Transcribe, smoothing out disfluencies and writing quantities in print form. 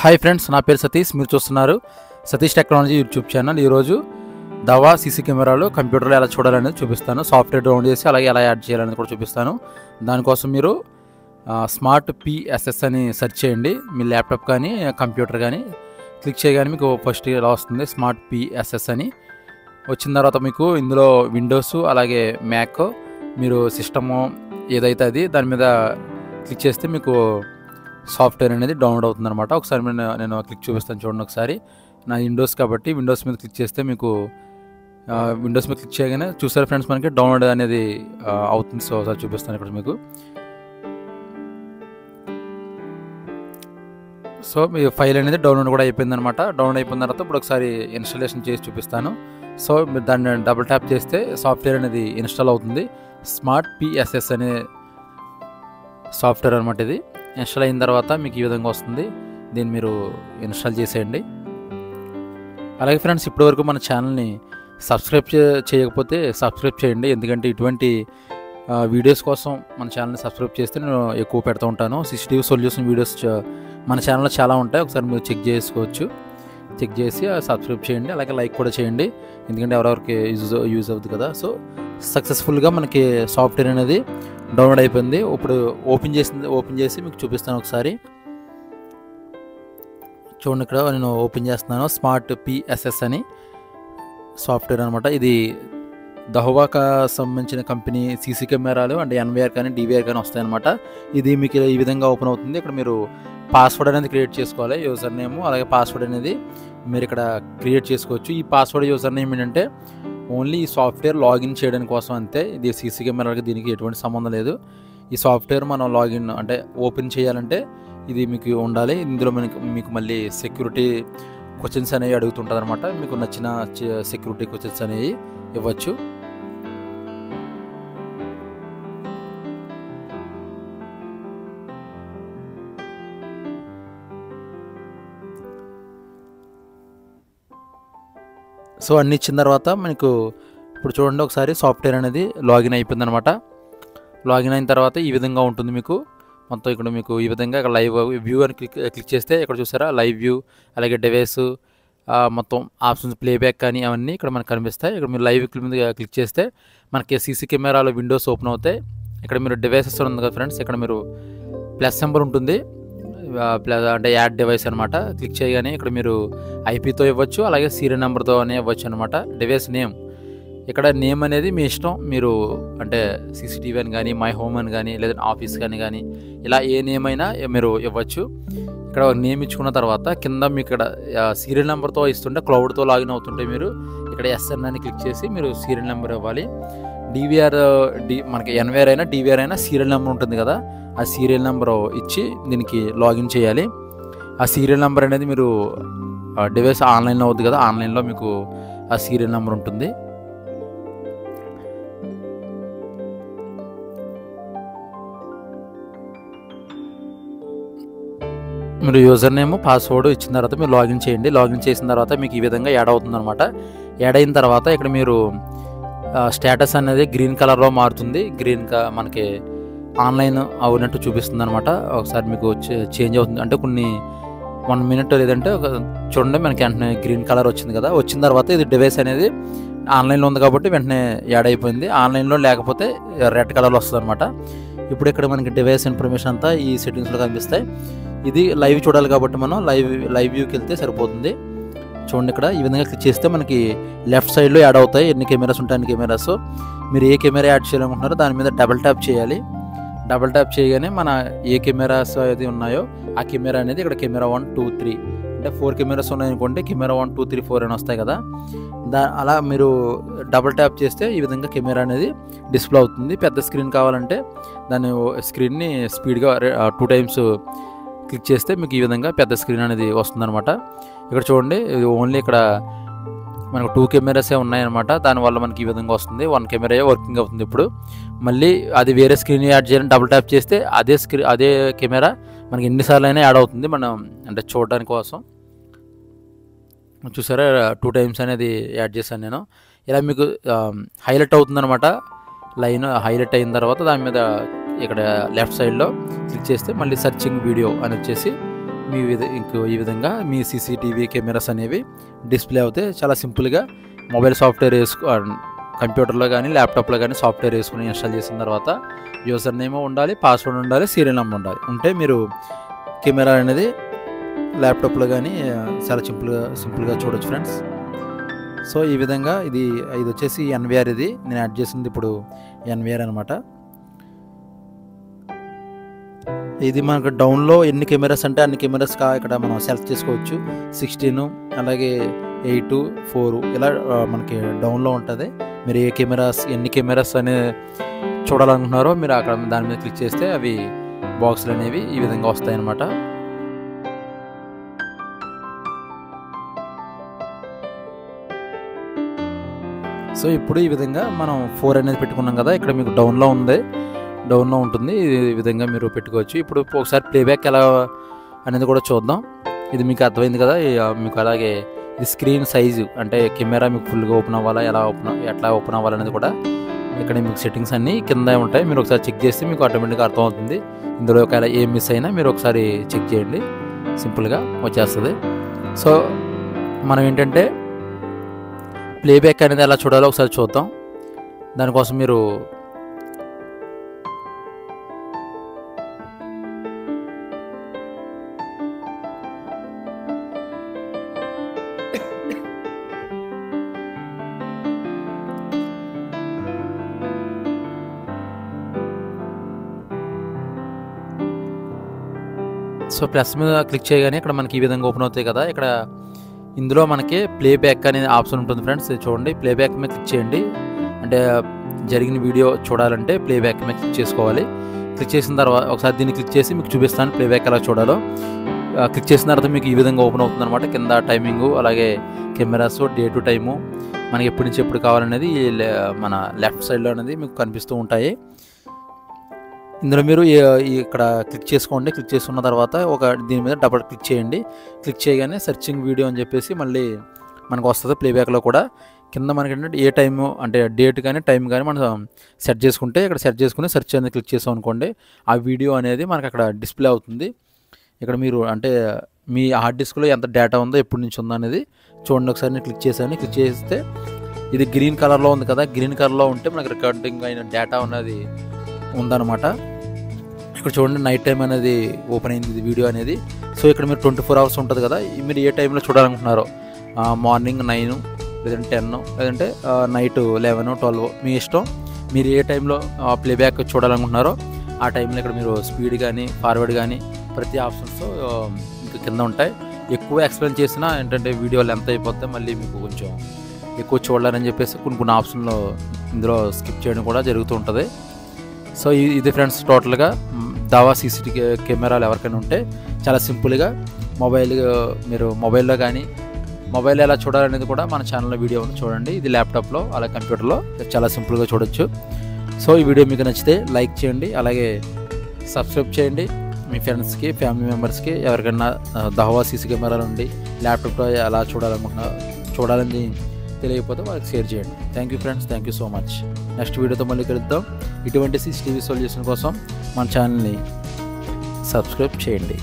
Hi friends, నా పేరు సతీష్. మీరు చూస్తున్నారు సతీష్ టెక్నాలజీ యూట్యూబ్ ఛానల్. ఈరోజు దవా సీసీ కెమెరాలు కంప్యూటర్లో ఎలా చూడాలనేది చూపిస్తాను. సాఫ్ట్వేర్ డౌన్లోడ్ చేసి అలాగే ఎలా యాడ్ చేయాలనేది కూడా చూపిస్తాను. దానికోసం మీరు స్మార్ట్ పిఎస్ఎస్ అని సెర్చ్ చేయండి. మీ ల్యాప్టాప్ కానీ కంప్యూటర్ కానీ క్లిక్ చేయగానే మీకు ఫస్ట్ ఇలా వస్తుంది, స్మార్ట్ పిఎస్ఎస్ అని. వచ్చిన తర్వాత మీకు ఇందులో విండోస్ అలాగే మ్యాక్ మీరు సిస్టము ఏదైతే అది దాని మీద క్లిక్ చేస్తే మీకు సాఫ్ట్వేర్ అనేది డౌన్లోడ్ అవుతుంది అనమాట. ఒకసారి నేను క్లిక్ చూపిస్తాను చూడండి. ఒకసారి నా విండోస్ కాబట్టి విండోస్ మీద క్లిక్ చేస్తే మీకు విండోస్ మీద క్లిక్ చేయగానే చూసారు ఫ్రెండ్స్, మనకి డౌన్లోడ్ అనేది అవుతుంది. సో ఒకసారి చూపిస్తాను ఇక్కడ మీకు. సో మీ ఫైల్ అనేది డౌన్లోడ్ కూడా అయిపోయింది అనమాట. డౌన్లోడ్ అయిపోయిన తర్వాత ఇప్పుడు ఒకసారి ఇన్స్టాలేషన్ చేసి చూపిస్తాను. సో మీరు దాన్ని డబుల్ ట్యాప్ చేస్తే సాఫ్ట్వేర్ అనేది ఇన్స్టాల్ అవుతుంది. స్మార్ట్ పిఎస్ఎస్ అనే సాఫ్ట్వేర్ అనమాట. ఇది ఇన్స్టాల్ అయిన తర్వాత మీకు ఈ విధంగా వస్తుంది. దీన్ని మీరు ఇన్స్టాల్ చేసేయండి. అలాగే ఫ్రెండ్స్, ఇప్పటివరకు మన ఛానల్ని సబ్స్క్రైబ్ చేయకపోతే సబ్స్క్రైబ్ చేయండి. ఎందుకంటే ఇటువంటి వీడియోస్ కోసం మన ఛానల్ని సబ్స్క్రైబ్ చేస్తే నేను ఎక్కువ పెడుతూ ఉంటాను. సిసిటివి సొల్యూషన్ వీడియోస్ మన ఛానల్లో చాలా ఉంటాయి. ఒకసారి మీరు చెక్ చేసుకోవచ్చు. చెక్ చేసి సబ్స్క్రైబ్ చేయండి. అలాగే లైక్ కూడా చేయండి, ఎందుకంటే ఎవరెవరికి యూజ్ అవుతుంది కదా. సో సక్సెస్ఫుల్గా మనకి సాఫ్ట్వేర్ అనేది డౌన్లోడ్ అయిపోయింది. ఇప్పుడు ఓపెన్ చేసి మీకు చూపిస్తాను ఒకసారి చూడండి. ఇక్కడ నేను ఓపెన్ చేస్తున్నాను. స్మార్ట్ పిఎస్ఎస్ అని సాఫ్ట్వేర్ అనమాట. ఇది దహోవాకి సంబంధించిన కంపెనీ సీసీ కెమెరాలు అంటే ఎన్వీఆర్ కానీ డివిఆర్ కానీ వస్తాయన్నమాట. ఇది మీకు ఈ విధంగా ఓపెన్ అవుతుంది. ఇక్కడ మీరు పాస్వర్డ్ అనేది క్రియేట్ చేసుకోవాలి. యూజర్ నేమ్ అలాగే పాస్వర్డ్ అనేది మీరు ఇక్కడ క్రియేట్ చేసుకోవచ్చు. ఈ పాస్వర్డ్ యూజర్ నేమ్ ఏంటంటే ఓన్లీ ఈ సాఫ్ట్వేర్ లాగిన్ చేయడానికి కోసం అంతే. ఇది సీసీ కెమెరాలకి దీనికి ఎటువంటి సంబంధం లేదు. ఈ సాఫ్ట్వేర్ మనం లాగిన్ అంటే ఓపెన్ చేయాలంటే ఇది మీకు ఉండాలి. ఇందులో మీకు మళ్ళీ సెక్యూరిటీ క్వశ్చన్స్ అనేవి అడుగుతుంటుంది అనమాట. మీకు నచ్చిన సెక్యూరిటీ క్వశ్చన్స్ అనేవి ఇవ్వచ్చు. సో అన్నీ ఇచ్చిన తర్వాత మనకు ఇప్పుడు చూడండి ఒకసారి సాఫ్ట్వేర్ అనేది లాగిన్ అయిపోయింది అనమాట. లాగిన్ అయిన తర్వాత ఈ విధంగా ఉంటుంది మీకు మొత్తం. ఇక్కడ మీకు ఈ విధంగా ఇక్కడ లైవ్ వ్యూ అని క్లిక్ చేస్తే ఇక్కడ చూసారా లైవ్ వ్యూ అలాగే డివైస్ మొత్తం ఆప్షన్స్ ప్లేబ్యాక్ కానీ అవన్నీ ఇక్కడ మనకు కనిపిస్తాయి. ఇక్కడ మీరు లైవ్ మీద క్లిక్ చేస్తే మనకి సీసీ కెమెరాలో విండోస్ ఓపెన్ అవుతాయి. ఇక్కడ మీరు డివైసెస్ ఉంది కదా ఫ్రెండ్స్, ఇక్కడ మీరు ప్లస్ సింబల్ ఉంటుంది, అంటే యాడ్ డివైస్ అనమాట. క్లిక్ చేయగానే ఇక్కడ మీరు ఐపీతో ఇవ్వచ్చు అలాగే సీరియల్ నెంబర్తో అనే ఇవ్వచ్చు అనమాట. డివైస్ నేమ్ ఇక్కడ నేమ్ అనేది మీ ఇష్టం. మీరు అంటే సీసీటీవీ అని కానీ మై హోమ్ అని కానీ లేదా ఆఫీస్ కానీ ఇలా ఏ నేమ్ అయినా మీరు ఇవ్వచ్చు. ఇక్కడ నేమ్ ఇచ్చుకున్న తర్వాత కింద మీకు ఇక్కడ సీరియల్ నెంబర్తో ఇస్తుంటే క్లౌడ్తో లాగిన్ అవుతుంటే మీరు ఇక్కడ ఎస్ఎన్ అని క్లిక్ చేసి మీరు సీరియల్ నెంబర్ ఇవ్వాలి. మనకి ఎన్వీఆర్ అయినా డివిఆర్ అయినా సీరియల్ నెంబర్ ఉంటుంది కదా, ఆ సీరియల్ నెంబర్ ఇచ్చి దీనికి లాగిన్ చేయాలి. ఆ సీరియల్ నెంబర్ అనేది మీరు డివైస్ ఆన్లైన్లో అవుతుంది కదా, ఆన్లైన్లో మీకు ఆ సీరియల్ నెంబర్ ఉంటుంది. మీరు యూజర్ నేమ్ పాస్వర్డ్ ఇచ్చిన తర్వాత మీరు లాగిన్ చేయండి. లాగిన్ చేసిన తర్వాత మీకు ఈ విధంగా యాడ్ అవుతుంది అనమాట. యాడ్ అయిన తర్వాత ఇక్కడ మీరు స్టేటస్ అనేది గ్రీన్ కలర్లో మారుతుంది. మనకి ఆన్లైన్ అవునట్టు చూపిస్తుంది అనమాట. ఒకసారి మీకు చేంజ్ అవుతుంది అంటే కొన్ని 1 minute లేదంటే చూడండి మనకి వెంటనే గ్రీన్ కలర్ వచ్చింది కదా. వచ్చిన తర్వాత ఇది డివైస్ అనేది ఆన్లైన్లో ఉంది కాబట్టి వెంటనే యాడ్ అయిపోయింది. ఆన్లైన్లో లేకపోతే రెడ్ కలర్లో వస్తుంది అనమాట. ఇప్పుడు ఇక్కడ మనకి డివైస్ ఇన్ఫర్మేషన్ అంతా ఈ సెట్టింగ్స్లో కనిపిస్తాయి. ఇది లైవ్ చూడాలి కాబట్టి మనం లైవ్ వ్యూకి వెళ్తే సరిపోతుంది. చూడండి ఇక్కడ ఈ విధంగా క్లిక్ చేస్తే మనకి లెఫ్ట్ సైడ్లో యాడ్ అవుతాయి. ఎన్ని కెమెరాస్ ఉంటాయి అన్ని కెమెరాస్. మీరు ఏ కెమెరా యాడ్ చేయాలనుకుంటున్నారో దాని మీద డబుల్ ట్యాప్ చేయాలి. డబుల్ ట్యాప్ చేయగానే మన ఏ కెమెరాస్ అయితే ఉన్నాయో ఆ కెమెరా అనేది ఇక్కడ కెమెరా 1 2 3 అంటే 4 కెమెరాస్ ఉన్నాయనుకోండి, కెమెరా 1 2 3 4 అని వస్తాయి కదా. అలా మీరు డబుల్ ట్యాప్ చేస్తే ఈ విధంగా కెమెరా అనేది డిస్ప్లే అవుతుంది. పెద్ద స్క్రీన్ కావాలంటే దాని స్క్రీన్ని స్పీడ్గా 2 times క్లిక్ చేస్తే మీకు ఈ విధంగా పెద్ద స్క్రీన్ అనేది వస్తుందన్నమాట. ఇక్కడ చూడండి ఓన్లీ ఇక్కడ మనకు 2 కెమెరాసే ఉన్నాయన్నమాట. దానివల్ల మనకి ఈ విధంగా వస్తుంది. 1 కెమెరా వర్కింగ్ అవుతుంది. ఇప్పుడు మళ్ళీ అది వేరే స్క్రీన్ యాడ్ చేయాలని డబుల్ ట్యాప్ చేస్తే అదే కెమెరా మనకి ఎన్నిసార్లు అయినా యాడ్ అవుతుంది. మనం అంటే చూడడానికి కోసం చూసారా 2 times అనేది యాడ్ చేశాను నేను. ఇలా మీకు హైలైట్ అవుతుందన్నమాట. లైన్ హైలైట్ అయిన తర్వాత దాని మీద ఇక్కడ లెఫ్ట్ సైడ్లో క్లిక్ చేస్తే మళ్ళీ సర్చింగ్ వీడియో అని వచ్చేసి ఈ విధంగా మీ సీసీటీవీ కెమెరాస్ అనేవి డిస్ప్లే అవుతాయి. చాలా సింపుల్గా మొబైల్ సాఫ్ట్వేర్ కంప్యూటర్లో కానీ ల్యాప్టాప్లో కానీ సాఫ్ట్వేర్ వేసుకుని ఇన్స్టాల్ చేసిన తర్వాత యూజర్ నేమ్ ఉండాలి, పాస్వర్డ్ ఉండాలి, సీరియల్ నెంబర్ ఉండాలి. ఉంటే మీరు కెమెరా అనేది ల్యాప్టాప్లో కానీ చాలా సింపుల్గా చూడొచ్చు ఫ్రెండ్స్. సో ఈ విధంగా ఇది వచ్చేసి ఎన్విఆర్. ఇది నేను యాడ్ చేసింది ఇప్పుడు ఎన్విఆర్ అనమాట. ఇది మనకు డౌన్లో ఎన్ని కెమెరాస్ అంటే అన్ని కెమెరాస్ ఇక్కడ మనం సెలెక్ట్ చేసుకోవచ్చు. 16, అలాగే 8, 4 ఇలా మనకి డౌన్లో ఉంటుంది. మీరు ఎన్ని కెమెరాస్ అనే చూడాలనుకుంటున్నారో మీరు అక్కడ దాని మీద క్లిక్ చేస్తే అవి బాక్సులు అనేవి ఈ విధంగా వస్తాయన్నమాట. సో ఇప్పుడు ఈ విధంగా మనం 4 అనేది పెట్టుకున్నాం కదా, ఇక్కడ మీకు డౌన్లో ఉంటుంది. ఈ విధంగా మీరు పెట్టుకోవచ్చు. ఇప్పుడు ఒకసారి ప్లేబ్యాక్ ఎలా అనేది కూడా చూద్దాం. ఇది మీకు అర్థమైంది కదా. మీకు అలాగే ఇది స్క్రీన్ సైజు అంటే కెమెరా మీకు ఫుల్గా ఓపెన్ అవ్వాలా, ఎట్లా ఓపెన్ అవ్వాలనేది కూడా ఇక్కడ మీకు సెట్టింగ్స్ అన్నీ కింద ఉంటాయి. మీరు ఒకసారి చెక్ చేస్తే మీకు ఆటోమేటిక్గా అర్థమవుతుంది. ఇందులో ఒకవేళ ఏం మిస్ అయినా మీరు ఒకసారి చెక్ చేయండి, సింపుల్గా వచ్చేస్తుంది. సో మనం ఏంటంటే ప్లేబ్యాక్ అనేది ఎలా చూడాలో ఒకసారి చూద్దాం. దానికోసం మీరు ప్లస్ మీద క్లిక్ చేయగానే ఇక్కడ మనకి ఈ విధంగా ఓపెన్ అవుతాయి కదా. ఇక్కడ ఇందులో మనకి ప్లేబ్యాక్ అనే ఆప్షన్ ఉంటుంది ఫ్రెండ్స్. చూడండి, ప్లేబ్యాక్ మీద క్లిక్ చేయండి. అంటే జరిగిన వీడియో చూడాలంటే ప్లేబ్యాక్ మీద క్లిక్ చేసుకోవాలి. క్లిక్ చేసిన తర్వాత ఒకసారి దీన్ని క్లిక్ చేసి మీకు చూపిస్తాను ప్లేబ్యాక్ ఎలా చూడాలో. క్లిక్ చేసిన తర్వాత మీకు ఈ విధంగా ఓపెన్ అవుతుంది అనమాట. కింద టైమింగు, అలాగే కెమెరాస్, డే టు టైము, మనకి ఎప్పటి నుంచి ఎప్పుడు కావాలనేది మన లెఫ్ట్ సైడ్లో అనేది మీకు కనిపిస్తూ ఉంటాయి. ఇందులో మీరు ఇక్కడ క్లిక్ చేసుకోండి. క్లిక్ చేసుకున్న తర్వాత దీని మీద డబుల్ క్లిక్ చేయండి. క్లిక్ చేయగానే సెర్చింగ్ వీడియో అని చెప్పేసి మళ్ళీ మనకు వస్తుంది. ప్లేబ్యాక్లో కూడా కింద మనకి ఏంటంటే ఏ టైము అంటే డేట్ కానీ టైం కానీ మనం సెట్ చేసుకుంటే ఇక్కడ సెట్ చేసుకుని సెర్చ్ అనేది క్లిక్ చేసాం అనుకోండి, ఆ వీడియో అనేది మనకు అక్కడ డిస్ప్లే అవుతుంది. ఇక్కడ మీరు అంటే మీ హార్డ్ డిస్క్లో ఎంత డేటా ఉందో ఎప్పటి నుంచి ఉందో అనేది చూడండి. ఒకసారి నేను క్లిక్ చేశాను. క్లిక్ చేస్తే ఇది గ్రీన్ కలర్లో ఉంది కదా. గ్రీన్ కలర్లో ఉంటే మనకు రికార్డింగ్ అయిన డేటా అనేది ఉందన్నమాట. ఇక్కడ చూడండి, నైట్ టైం అనేది ఓపెన్ అయింది ఇది వీడియో అనేది. సో ఇక్కడ మీరు 24 అవర్స్ ఉంటుంది కదా. మీరు ఏ టైంలో చూడాలనుకుంటున్నారో, మార్నింగ్ 9, లేదంటే 10, లేదంటే నైట్ 11, 12 మీ ఇష్టం. మీరు ఏ టైంలో ప్లేబ్యాక్ చూడాలనుకుంటున్నారో ఆ టైంలో ఇక్కడ మీరు స్పీడ్ కానీ ఫార్వర్డ్ కానీ ప్రతి ఆప్షన్స్ మీకు కింద ఉంటాయి. ఎక్కువ ఎక్స్ప్లెయిన్ చేసినా ఏంటంటే వీడియో లెంత్ అయిపోతే మళ్ళీ మీకు కొంచెం ఎక్కువ చూడాలని చెప్పేసి కొన్ని ఆప్షన్లు ఇందులో స్కిప్ చేయడం కూడా జరుగుతూ ఉంటుంది. సో ఇది ఫ్రెండ్స్ టోటల్గా దావా సీసీటీవీ కెమెరాలు ఎవరికైనా ఉంటే చాలా సింపుల్గా మీరు మొబైల్లో కానీ మొబైల్ ఎలా చూడాలనేది కూడా మన ఛానల్లో వీడియో ఉంది చూడండి. ఇది ల్యాప్టాప్లో అలాగే కంప్యూటర్లో చాలా సింపుల్గా చూడొచ్చు. సో ఈ వీడియో మీకు నచ్చితే లైక్ చేయండి, అలాగే సబ్స్క్రైబ్ చేయండి. మీ ఫ్రెండ్స్కి, ఫ్యామిలీ మెంబర్స్కి ఎవరికైనా దావా సీసీ కెమెరాలు ఉండి ల్యాప్టాప్లో ఎలా చూడాలని తెలియకపోతే వాళ్ళకి షేర్ చేయండి. Thank you friends, thank you so much. Next వీడియోతో మళ్ళీ కలుద్దాం. ఇటువంటి సీసీటీవీ సొల్యూషన్ కోసం మన ఛానల్ని సబ్స్క్రైబ్ చేయండి.